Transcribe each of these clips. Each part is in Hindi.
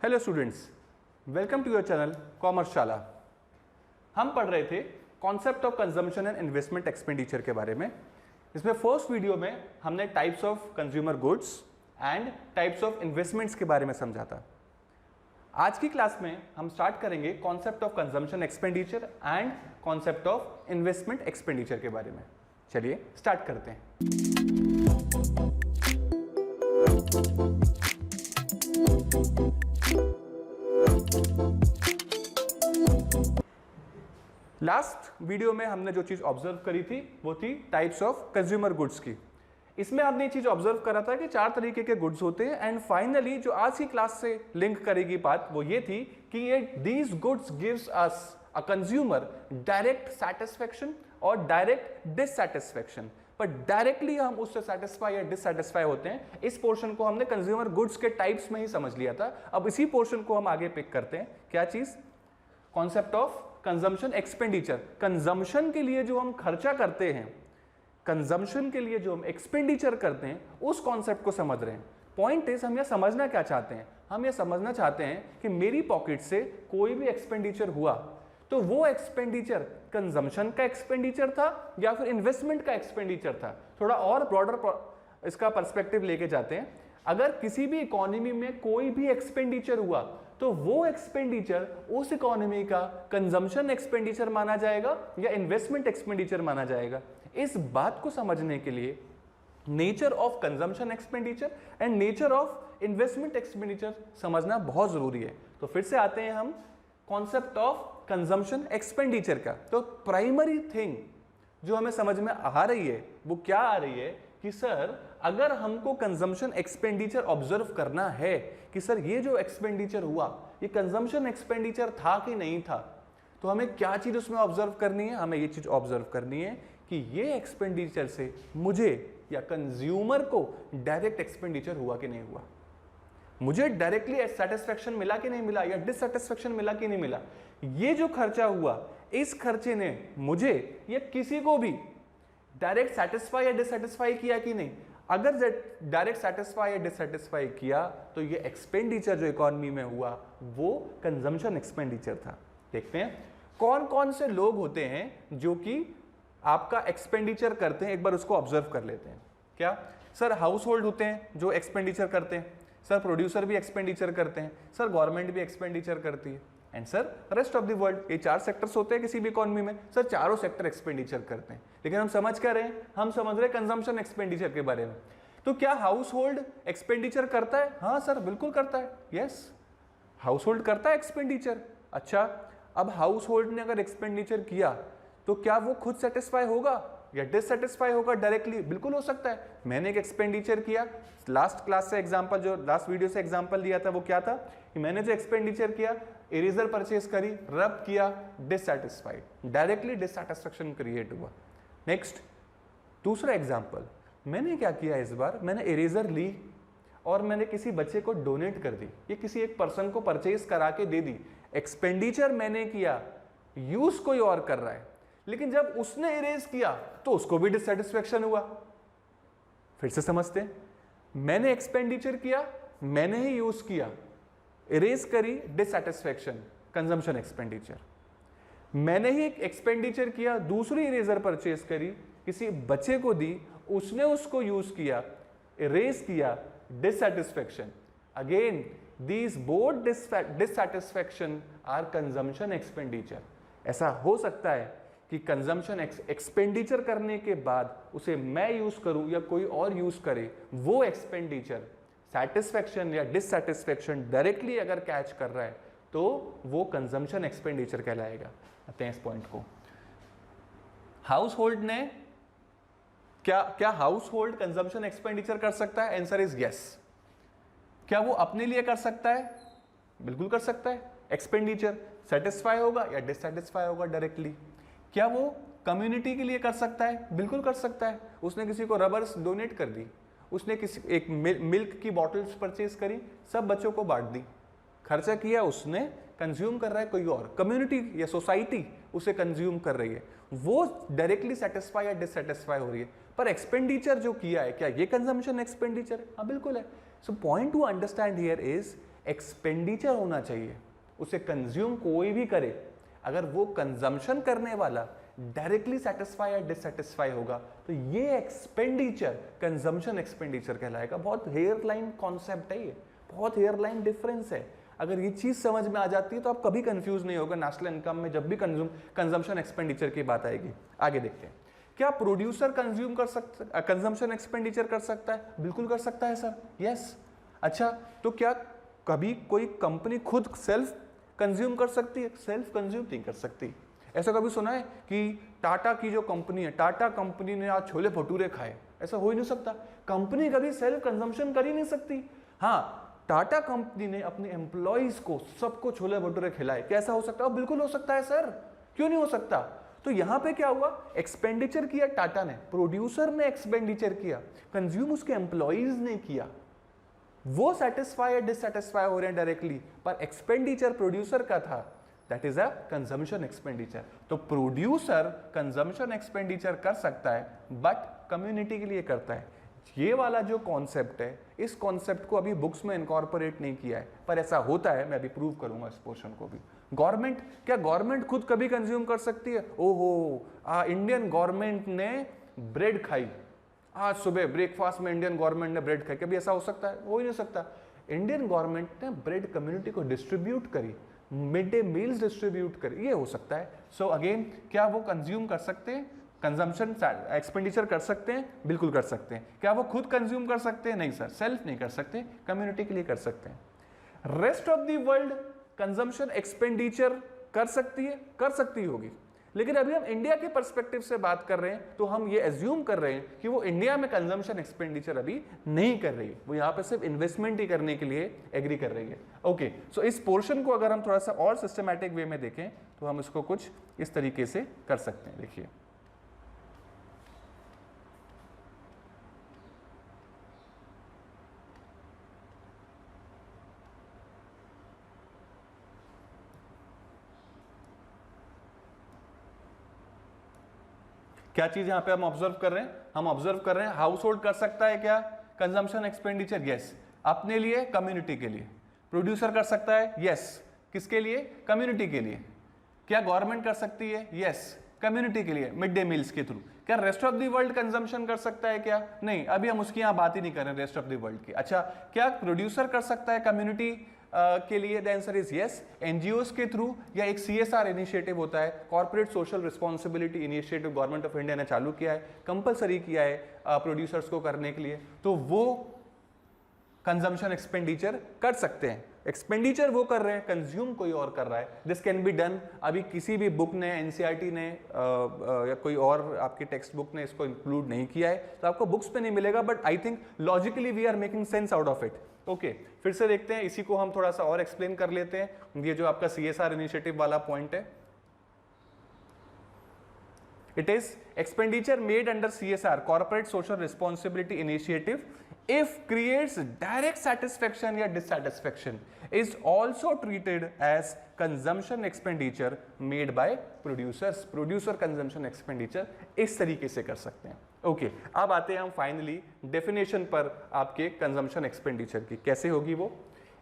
Hello students, welcome to your channel commerce Shala. हम पढ़ रहे थे concept of consumption and investment expenditure के बारे में। इसमें फर्स्ट वीडियो में हमने types of consumer goods and types of investments के बारे में समझा था। आज की क्लास में हम स्टार्ट करेंगे concept of consumption expenditure and concept of investment expenditure के बारे में। चलिए स्टार्ट करते हैं। लास्ट वीडियो में हमने जो चीज ऑब्जर्व करी थी वो थी टाइप्स ऑफ कंज्यूमर गुड्स की। इसमें हमने ये चीज ऑब्जर्व करा था कि 4 तरीके के गुड्स होते हैं। एंड फाइनली जो आज की क्लास से लिंक करेगी बात वो ये थी कि ये these goods gives us a consumer direct satisfaction और डायरेक्ट डिससैटिस्फैक्शन। पर डायरेक्टली हम उससे सेटिस्फाई या डिससैटिस्फाई होते हैं। इस पोर्शन को हमने कंज्यूमर गुड्स के टाइप्स में ही समझ लिया था। अब इसी पोर्शन को हम आगे पिक करते हैं। क्या चीज? Concept of consumption expenditure. Consumption के लिए जो हम खर्चा करते हैं, कंजम्पशन के लिए जो हम एक्सपेंडिचर करते हैं, उस कॉन्सेप्ट को समझ रहे हैं। पॉइंट इज, हम यह समझना क्या चाहते हैं? हम यह समझना चाहते हैं कि मेरी पॉकेट से कोई भी एक्सपेंडिचर हुआ तो वो एक्सपेंडिचर कंजम्पशन का एक्सपेंडिचर था या फिर इन्वेस्टमेंट का एक्सपेंडिचर था। थोड़ा और ब्रॉडर इसका पर्सपेक्टिव लेके जाते हैं। अगर किसी भी इकोनॉमी में कोई भी एक्सपेंडिचर हुआ तो वो एक्सपेंडिचर उस इकोनॉमी का कंजम्पशन एक्सपेंडिचर माना जाएगा या इन्वेस्टमेंट एक्सपेंडिचर माना जाएगा। इस बात को समझने के लिए nature of consumption expenditure and nature of investment expenditure समझना बहुत जरूरी है। तो फिर से आते हैं हम कॉन्सेप्ट ऑफ कंजम्पशन एक्सपेंडिचर का। तो प्राइमरी थिंग जो हमें समझ में आ रही है वो क्या आ रही है कि सर अगर हमको कंजम्पशन एक्सपेंडिचर ऑब्जर्व करना है कि सर ये जो एक्सपेंडिचर हुआ ये कंजम्पशन एक्सपेंडिचर था कि नहीं था, तो हमें क्या चीज उसमें ऑब्जर्व करनी है? हमें ये चीज ऑब्जर्व करनी है कि ये एक्सपेंडिचर से मुझे या कंज्यूमर को डायरेक्ट एक्सपेंडिचर हुआ कि नहीं हुआ, मुझे डायरेक्टली सेटिस्फेक्शन मिला कि नहीं मिला या डिससेटिस्फेक्शन मिला कि नहीं मिला। ये जो खर्चा हुआ इस खर्चे ने मुझे या किसी को भी डायरेक्ट सेटिस्फाई या डिससेटिस्फाई किया कि नहीं। अगर डायरेक्ट सेटिस्फाई या डिससेटिस्फाई किया तो ये एक्सपेंडिचर जो इकोनॉमी में हुआ वो कंजम्पशन एक्सपेंडिचर था। देखते हैं कौन कौन से लोग होते हैं जो कि आपका एक्सपेंडिचर करते हैं, एक बार उसको ऑब्जर्व कर लेते हैं। क्या सर? हाउस होल्ड होते हैं जो एक्सपेंडिचर करते हैं। सर प्रोड्यूसर भी एक्सपेंडिचर करते हैं। सर गवर्नमेंट भी एक्सपेंडिचर करती है। And sir rest of the world. ये 4 सेक्टर्स होते हैं किसी भी इकोनॉमी में। सर चारों सेक्टर एक्सपेंडिचर करते हैं। लेकिन हम समझ क्या रहे हैं? हम समझ रहे हैं कंजम्पशन एक्सपेंडिचर के बारे में। तो क्या हाउस होल्ड एक्सपेंडिचर करता है? हाँ सर बिल्कुल करता है। यस, हाउस होल्ड करता है एक्सपेंडिचर। अच्छा, अब हाउस होल्ड ने अगर एक्सपेंडिचर किया तो क्या वो खुद सेटिस्फाई होगा या डिससेटिस्फाई होगा? डायरेक्टली बिल्कुल हो सकता है। मैंने एक एक्सपेंडिचर किया, लास्ट क्लास से एग्जांपल, जो लास्ट वीडियो से एग्जांपल दिया था वो क्या था कि मैंने जो एक्सपेंडिचर किया, इरेजर परचेस करी, रब किया, डिससेटिस्फाइड, डायरेक्टली डिससेटिस्फैक्शन क्रिएट हुआ। नेक्स्ट दूसरा एग्जांपल, मैंने क्या किया इस बार, मैंने इरेजर ली और मैंने किसी बच्चे को डोनेट कर दी, ये किसी एक पर्सन को परचेस करा के दे दी। एक्सपेंडिचर मैंने किया, यूज कोई और कर रहा है, लेकिन जब उसने इरेज किया तो उसको भी डिससेटिस्फैक्शन हुआ। फिर से समझते हैं, मैंने एक्सपेंडिचर किया, मैंने ही यूज किया, इरेज करी, डिससेटिस्फैक्शन, कंजम्पशन एक्सपेंडिचर। मैंने ही एक एक्सपेंडिचर किया, दूसरी इरेजर परचेस करी, किसी बच्चे को दी, उसने उसको यूज किया, इरेज किया, dissatisfaction. Again these both dissatisfaction are consumption expenditure. ऐसा हो सकता है कि कंजम्पशन एक्सपेंडिचर करने के बाद उसे मैं यूज करूं या कोई और यूज करे, वो एक्सपेंडिचर सैटिस्फैक्शन या डिससैटिस्फैक्शन डायरेक्टली अगर कैच कर रहा है तो वो कंजम्पशन एक्सपेंडिचर कहलाएगा। आते हैं इस पॉइंट को। हाउस होल्ड ने क्या हाउस होल्ड कंजम्पशन एक्सपेंडिचर कर सकता है? Answer is yes. क्या वो अपने लिए कर सकता है? बिल्कुल कर सकता है। एक्सपेंडिचर सेटिस्फाई होगा या डिससेटिस्फाई होगा डायरेक्टली। क्या वो कम्युनिटी के लिए कर सकता है? बिल्कुल कर सकता है। उसने किसी को रबर्स डोनेट कर दी, उसने किसी एक मिल्क की बॉटल्स परचेज करी, सब बच्चों को बांट दी। खर्चा किया उसने, कंज्यूम कर रहा है कोई और, कम्युनिटी या सोसाइटी उसे कंज्यूम कर रही है, वो डायरेक्टली सेटिस्फाई या डिससेटिस्फाई हो रही है। पर एक्सपेंडिचर जो किया है, क्या ये कंजम्पशन एक्सपेंडिचर है? हाँ बिल्कुल है। So point two understand here is expenditure होना चाहिए। उसे कंज्यूम कोई भी करे, अगर वो कंजम्पशन करने वाला डायरेक्टली सेटिस्फाई या डिससेटिस्फाई होगा तो ये एक्सपेंडिचर कंजम्पशन एक्सपेंडिचर कहलाएगा। बहुत हेयरलाइन कॉन्सेप्ट है ये, बहुत हेयरलाइन डिफरेंस है। अगर ये चीज समझ में आ जाती है तो आप कभी कंफ्यूज नहीं होगा नेशनल इनकम में जब भी कंजम्पशन एक्सपेंडिचर की बात आएगी। आगे देखते हैं, क्या प्रोड्यूसर कंज्यूम कर सकता, कंजम्पशन एक्सपेंडिचर कर सकता है? बिल्कुल कर सकता है सर, यस। अच्छा, तो क्या कभी कोई कंपनी खुद सेल्फ कंज्यूम कर सकती है? सेल्फ कंज्यूम नहीं कर सकती। ऐसा कभी सुना है कि टाटा की जो कंपनी है, टाटा कंपनी ने आज छोले भटूरे खाए? ऐसा हो ही नहीं सकता। कंपनी कभी सेल्फ कंजम्पशन कर ही नहीं सकती। हाँ, टाटा कंपनी ने अपने एम्प्लॉइज को सबको छोले भटूरे खिलाए, कैसा हो सकता है? बिल्कुल हो सकता है सर, क्यों नहीं हो सकता? तो यहां पे क्या हुआ, एक्सपेंडिचर किया टाटा ने, प्रोड्यूसर ने एक्सपेंडिचर किया, कंज्यूम उसके एम्प्लॉइज ने किया। वो सेटिस्फाई या डिससेटिस्फाई हो रहे हैं डायरेक्टली, पर एक्सपेंडिचर प्रोड्यूसर का था, that is a consumption expenditure. तो प्रोड्यूसर कंजम्पशन एक्सपेंडिचर कर सकता है बट कम्युनिटी के लिए करता है। ये वाला जो कॉन्सेप्ट है, इस कॉन्सेप्ट को अभी बुक्स में इनकॉर्पोरेट नहीं किया है, पर ऐसा होता है, मैं अभी प्रूव करूंगा इस पोर्शन को भी। गवर्नमेंट, क्या गवर्नमेंट खुद कभी कंज्यूम कर सकती है? ओहो, इंडियन गवर्नमेंट ने ब्रेड खाई, आज सुबह ब्रेकफास्ट में इंडियन गवर्नमेंट ने ब्रेड खाई, कभी ऐसा हो सकता है? हो ही नहीं सकता। इंडियन गवर्नमेंट ने ब्रेड कम्युनिटी को डिस्ट्रीब्यूट करी, मिड डे मील्स डिस्ट्रीब्यूट करी, ये हो सकता है। सो अगेन, क्या वो कंज्यूम कर सकते हैं, कंजम्पशन एक्सपेंडिचर कर सकते हैं? बिल्कुल कर सकते हैं। क्या वो खुद कंज्यूम कर सकते हैं? नहीं सर, सेल्फ नहीं कर सकते, कम्युनिटी के लिए कर सकते हैं। Rest of the world consumption expenditure कर सकती है? कर सकती होगी, लेकिन अभी हम इंडिया के पर्सपेक्टिव से बात कर रहे हैं, तो हम ये एज्यूम कर रहे हैं कि वो इंडिया में कंजम्पशन एक्सपेंडिचर अभी नहीं कर रही है, वो यहाँ पे सिर्फ इन्वेस्टमेंट ही करने के लिए एग्री कर रही है। ओके, सो इस पोर्शन को अगर हम थोड़ा सा और सिस्टमैटिक वे में देखें तो हम इसको कुछ इस तरीके से कर सकते हैं। देखिए, क्या चीज यहां पे हम ऑब्जर्व कर रहे हैं? हम ऑब्जर्व कर रहे हैं हाउस होल्ड कर सकता है क्या कंजम्पशन एक्सपेंडिचर? यस, अपने लिए, कम्युनिटी के लिए। प्रोड्यूसर कर सकता है? यस, किसके लिए? कम्युनिटी के लिए। क्या गवर्नमेंट कर सकती है? यस, कम्युनिटी के लिए, मिड डे मील्स के थ्रू। क्या rest of the world consumption कर सकता है क्या? नहीं, अभी हम उसकी यहां बात ही नहीं कर रहे हैं रेस्ट ऑफ द वर्ल्ड की। अच्छा, क्या प्रोड्यूसर कर सकता है कम्युनिटी के लिए? The answer is yes, NGOs के थ्रू, या एक सीएसआर इनिशिएटिव होता है, corporate social responsibility initiative, government of India ने चालू किया है, कंपलसरी किया है प्रोड्यूसर्स को करने के लिए, तो वो कंजम्पशन एक्सपेंडिचर कर सकते हैं। एक्सपेंडिचर वो कर रहे हैं, कंज्यूम कोई और कर रहा है। This can be done. अभी किसी भी बुक ने, एनसीईआरटी ने या कोई और आपकी टेक्स्ट बुक ने इसको इंक्लूड नहीं किया है, तो आपको बुक्स पे नहीं मिलेगा, but I think logically we are making sense out of it. Okay, फिर से देखते हैं, इसी को हम थोड़ा सा और एक्सप्लेन कर लेते हैं। ये जो आपका सीएसआर इनिशिएटिव वाला पॉइंट है, it is expenditure made under CSR, corporate social responsibility initiative, if creates direct satisfaction या dissatisfaction, is also treated as consumption expenditure made by producers. Producer consumption expenditure इस तरीके से कर सकते हैं। ओके, अब आते हैं हम फाइनली डेफिनेशन पर आपके कंजम्पशन एक्सपेंडिचर की। कैसे होगी वो?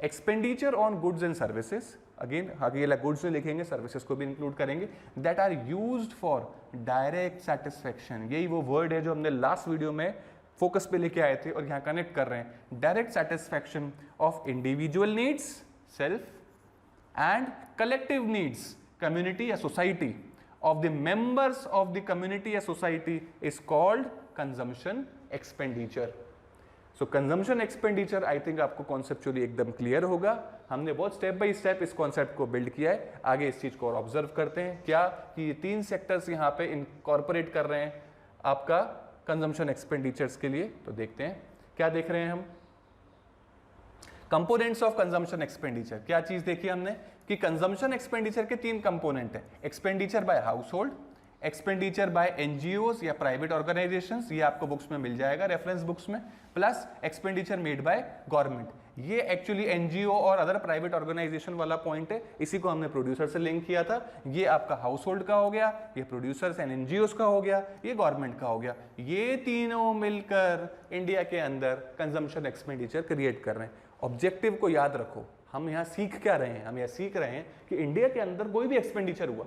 Expenditure on goods and services, again अकेला गुड्स में लिखेंगे, सर्विसेज को भी इंक्लूड करेंगे, that are used for direct satisfaction. यही वो वर्ड है जो हमने लास्ट वीडियो में फोकस पे लेके आए थे और यहाँ कनेक्ट कर रहे हैं। Direct satisfaction of individual needs, self, and collective needs, community या society, of the members of the community or society is called consumption expenditure. So consumption expenditure I think आपको conceptually एकदम clear होगा। हमने बहुत स्टेप बाय स्टेप इस कॉन्सेप्ट को बिल्ड किया है। आगे इस चीज को और ऑब्जर्व करते हैं, क्या कि ये तीन सेक्टर्स यहाँ पे इनकॉर्पोरेट कर रहे हैं आपका कंजम्पशन एक्सपेंडिचर्स के लिए। तो देखते हैं क्या देख रहे हैं हम। कंपोनेंट्स ऑफ कंजम्पशन एक्सपेंडिचर, क्या चीज देखी हमने कि कंजम्पशन एक्सपेंडिचर के तीन कंपोनेंट है, expenditure bye house hold, expenditure bye NGOs या प्राइवेट ऑर्गेनाइजेशंस, ये आपको बुक्स में मिल जाएगा, रेफरेंस बुक्स में, plus expenditure made by government. ये एक्चुअली एनजीओ और अदर प्राइवेट ऑर्गेनाइजेशन वाला पॉइंट है, इसी को हमने प्रोड्यूसर से लिंक किया था। ये आपका हाउस होल्ड का हो गया, ये प्रोड्यूसर्स एंड एनजीओस का हो गया, ये गवर्नमेंट का हो गया। ये तीनों मिलकर इंडिया के अंदर कंजम्पशन एक्सपेंडिचर क्रिएट कर रहे हैं। ऑब्जेक्टिव को याद रखो, हम यहाँ सीख क्या रहे हैं? हम यहाँ सीख रहे हैं कि इंडिया के अंदर कोई भी एक्सपेंडिचर हुआ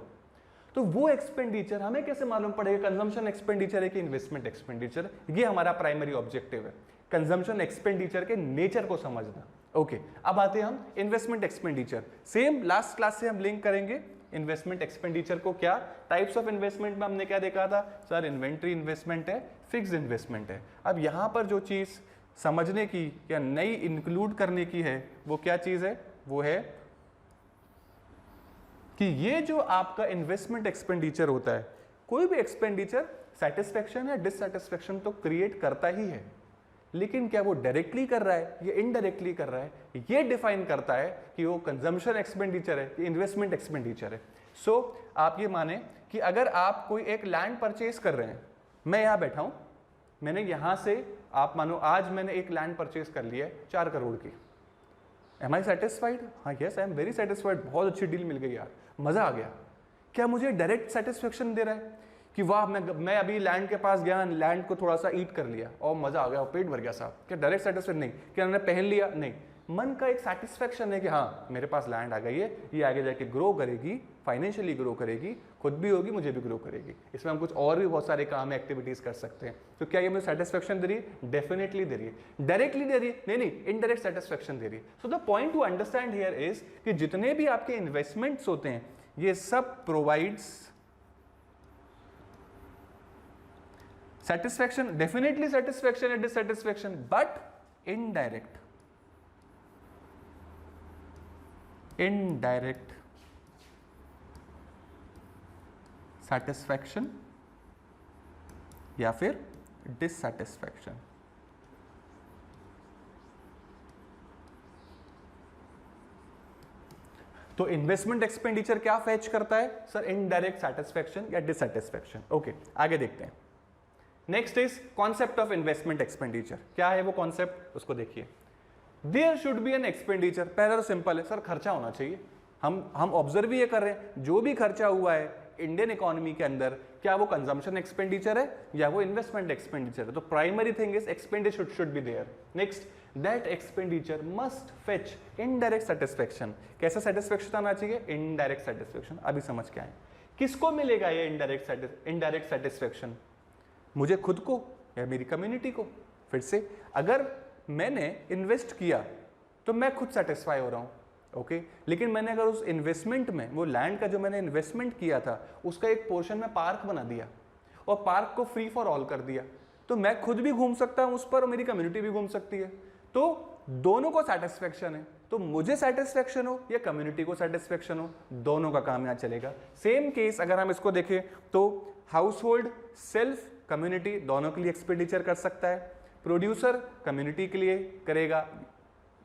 तो वो एक्सपेंडिचर हमें कैसे मालूम पड़ेगा कंजम्पशन एक्सपेंडिचर है कि इन्वेस्टमेंट एक्सपेंडिचर? ये हमारा प्राइमरी ऑब्जेक्टिव है, कंजम्पशन एक्सपेंडिचर के नेचर को समझना। ओके, अब आते हैं हम investment expenditure. Same last class से हम लिंक करेंगे इन्वेस्टमेंट एक्सपेंडिचर को। क्या टाइप्स ऑफ इन्वेस्टमेंट में हमने क्या देखा था सर? इन्वेंट्री इन्वेस्टमेंट है, फिक्स्ड इन्वेस्टमेंट है। अब यहाँ पर जो चीज समझने की या नई इंक्लूड करने की है वो क्या चीज है? वो है कि ये जो आपका इन्वेस्टमेंट एक्सपेंडिचर होता है, कोई भी एक्सपेंडिचर सेटिस्फेक्शन या डिससेटिस्फेक्शन तो क्रिएट करता ही है, लेकिन क्या वो डायरेक्टली कर रहा है या इनडायरेक्टली कर रहा है, ये डिफाइन करता है कि वो कंजम्पशन एक्सपेंडिचर है कि इन्वेस्टमेंट एक्सपेंडिचर है। सो आप ये माने कि अगर आप कोई एक लैंड परचेज कर रहे हैं, मैं यहाँ बैठा हूँ, मैंने यहाँ से आप मानो आज मैंने एक लैंड परचेज कर लिया है 4 करोड़ की। एम आई सेटिस्फाइड? हाँ, yes I am very satisfied, बहुत अच्छी डील मिल गई यार, मजा आ गया। क्या मुझे डायरेक्ट सेटिस्फेक्शन दे रहा है कि वाह मैं अभी लैंड के पास गया, लैंड को थोड़ा सा ईट कर लिया और मजा आ गया, पेट भर गया साहब? क्या डायरेक्ट सेटिस्फेक्शन? नहीं। क्या मैंने पहन लिया? नहीं। मन का एक सेटिस्फेक्शन है कि हाँ मेरे पास लैंड आ गई है, ये आगे जाके ग्रो करेगी, फाइनेंशियली ग्रो करेगी, खुद भी होगी, मुझे भी ग्रो करेगी, इसमें हम कुछ और भी बहुत सारे काम एक्टिविटीज कर सकते हैं। तो क्या ये मुझे सेटिस्फेक्शन दे रही है? डेफिनेटली दे रही है। डायरेक्टली दे रही है? नहीं, इनडायरेक्ट सेटिस्फेक्शन दे रही है। So the point two understand here is कि जितने भी आपके इन्वेस्टमेंट्स होते हैं ये सब provides satisfaction, definitely satisfaction and dissatisfaction, but indirect satisfaction या फिर dissatisfaction। तो इन्वेस्टमेंट एक्सपेंडिचर क्या फेच करता है सर? इनडायरेक्ट सेटिस्फेक्शन या डिससेटिस्फेक्शन। ओके, आगे देखते हैं। Next is concept of investment expenditure. क्या है वो कॉन्सेप्ट, उसको देखिए। There should be an expenditure. पहला तो सिंपल है सर, खर्चा होना चाहिए। हम ऑब्जर्व ये कर रहे हैं जो भी खर्चा हुआ है इंडियन इकोनॉमी के अंदर, क्या वो कंजम्पशन एक्सपेंडिचर है या वो इन्वेस्टमेंट एक्सपेंडिचर है? तो primary thing is expenditure should be there. Next, that expenditure must fetch indirect satisfaction. कैसा सेटिस्फेक्शन आना चाहिए? Indirect satisfaction. अभी समझ के आए किसको मिलेगा ये इनडायरेक्ट सेटिस्फेक्शन? मुझे खुद को या मेरी कम्युनिटी को? फिर से, अगर मैंने इन्वेस्ट किया तो मैं खुद सेटिस्फाई हो रहा हूं, ओके, लेकिन मैंने अगर उस इन्वेस्टमेंट में, वो लैंड का जो मैंने इन्वेस्टमेंट किया था उसका एक पोर्शन में पार्क बना दिया और पार्क को फ्री फॉर ऑल कर दिया, तो मैं खुद भी घूम सकता हूं उस पर और मेरी कम्युनिटी भी घूम सकती है। तो दोनों को सेटिस्फेक्शन है। तो मुझे सेटिस्फेक्शन हो या कम्युनिटी को सेटिस्फेक्शन हो, दोनों का काम यहां चलेगा। सेम केस अगर हम इसको देखें तो हाउस होल्ड, सेल्फ, कम्युनिटी, दोनों के लिए एक्सपेंडिचर कर सकता है। प्रोड्यूसर कम्युनिटी के लिए करेगा,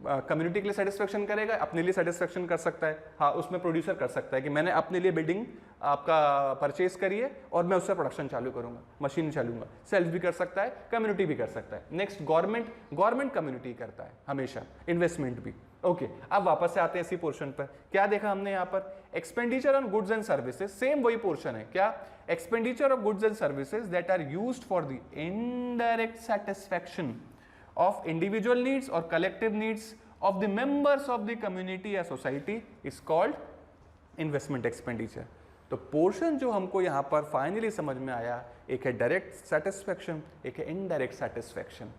कम्युनिटी के लिए सेटिस्फेक्शन करेगा, अपने लिए सेटिस्फेक्शन कर सकता है। हाँ, उसमें प्रोड्यूसर कर सकता है कि मैंने अपने लिए बिल्डिंग आपका परचेज करी है और मैं उससे प्रोडक्शन चालू करूंगा, मशीन चालूंगा। सेल्फ भी कर सकता है, कम्युनिटी भी कर सकता है। नेक्स्ट, गवर्नमेंट कम्युनिटी करता है हमेशा, इन्वेस्टमेंट भी। ओके, अब वापस से आते हैं इसी पोर्शन पर। क्या देखा हमने यहाँ पर? Expenditure on goods and services, same वही पोर्शन है। क्या? Expenditure of goods and services that are used for the indirect satisfaction of individual needs or collective needs of the members of the community या society is called investment expenditure। तो पोर्शन जो हमको यहाँ पर फाइनली समझ में आया, एक है डायरेक्ट सेटिस्फेक्शन, एक है इनडायरेक्ट सेटिस्फेक्शन।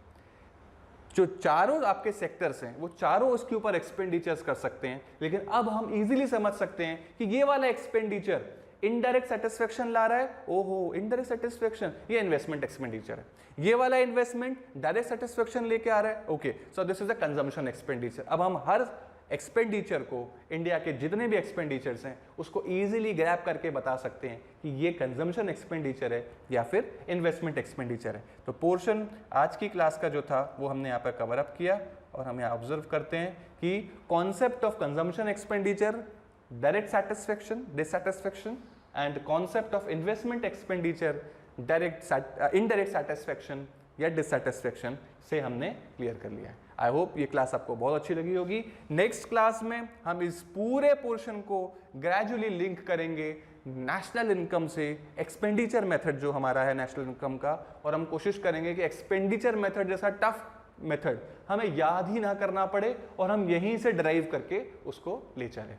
जो चारों आपके सेक्टर्स हैं वो चारों उसके ऊपर एक्सपेंडिचर्स कर सकते हैं, लेकिन अब हम इजीली समझ सकते हैं कि ये वाला एक्सपेंडिचर इनडायरेक्ट सेटिस्फेक्शन ला रहा है, ओहो इनडायरेक्ट सेटिस्फेक्शन, ये इन्वेस्टमेंट एक्सपेंडिचर है। ये वाला इन्वेस्टमेंट डायरेक्ट सेटिस्फेक्शन लेके आ रहा है, okay, so this is a consumption expenditure. अब हम हर एक्सपेंडिचर को, इंडिया के जितने भी एक्सपेंडिचर्स हैं उसको इजीली ग्रैब करके बता सकते हैं कि ये कंजम्पशन एक्सपेंडिचर है या फिर इन्वेस्टमेंट एक्सपेंडिचर है। तो पोर्शन आज की क्लास का जो था वो हमने यहाँ पर कवर अप किया और हम यहाँ ऑब्जर्व करते हैं कि concept of consumption expenditure, direct satisfaction, dissatisfaction, and concept of investment expenditure, indirect satisfaction या डिससेटिस्फेक्शन से हमने क्लियर कर लिया है। आई होप ये क्लास आपको बहुत अच्छी लगी होगी। नेक्स्ट क्लास में हम इस पूरे पोर्शन को ग्रेजुअली लिंक करेंगे नेशनल इनकम से, एक्सपेंडिचर मेथड जो हमारा है नेशनल इनकम का, और हम कोशिश करेंगे कि एक्सपेंडिचर मेथड जैसा टफ मेथड हमें याद ही ना करना पड़े और हम यहीं से ड्राइव करके उसको ले चलें।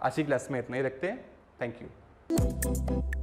आज की क्लास में इतना ही रखते हैं। Thank you.